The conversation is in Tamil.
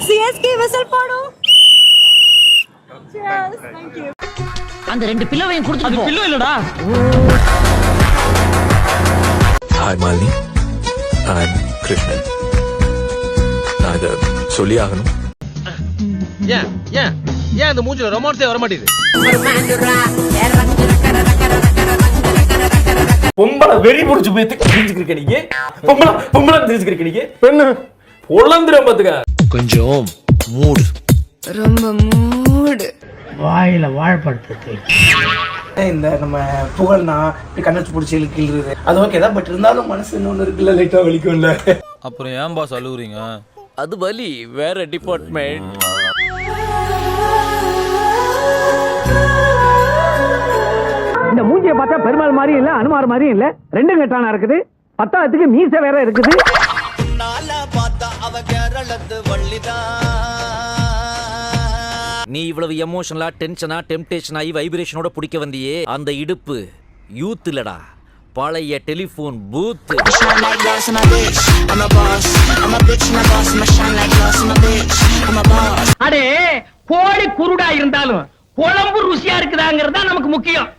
சிஎஸ்கே விசில் போடும். Cheers. Thank you. அந்த ரெண்டு பில்லோவையும் கொடுத்து அது பில்லோ இல்லடா. ஹாய் மாலினி, ஐ அம் கிருஷ்ணன். நான் இதை சொல்லி ஆகணும். ஏன் ஏன் ஏன் அந்த மூஞ்சில ரொமான்ஸே வர மாட்டேங்குது? பொம்பளை வெறி புடிச்சு போய் தெரிஞ்சுக்கிறீங்க நீங்க. பொம்பளை தெரிஞ்சுக்கிறீங்க நீங்க. பெண்ணு பொழந்துரும் பாத்துக்க. கொஞ்சம் மூடு. ரொம்ப மூடு. வாயில வாழைப்பழத்தை இந்த நம்ம புகழ்னா கண்ணச்சு பிடிச்சி இழுக்கிறது அது ஓகே தான். பட் இருந்தாலும் மனசு இன்னொன்று இருக்குல்ல, லைட்டா வலிக்கும்ல. அப்புறம் ஏன் பாஸ் அழுகுறீங்க? அது வலி வேற டிபார்ட்மெண்ட். இந்த மூஞ்சியை பார்த்தா பெருமாள் மாதிரி இல்ல, அனுமார் மாதிரி இல்ல, ரெண்டும் கெட்டானா இருக்குது. பத்தாவதுக்கு மீசை வேற இருக்குது. நீ இவ்வளவு எமோஷனலா டென்ஷனா டெம்டேஷன் ஆகி வைப்ரேஷனோட பிடிக்க வந்தியே, அந்த இடுப்பு யூத் இல்லடா, பழைய டெலிபோன் பூத். அடே கோழி குருடா இருந்தாலும் குழம்பு ருசியா இருக்குதாங்கிறது தான் நமக்கு முக்கியம்.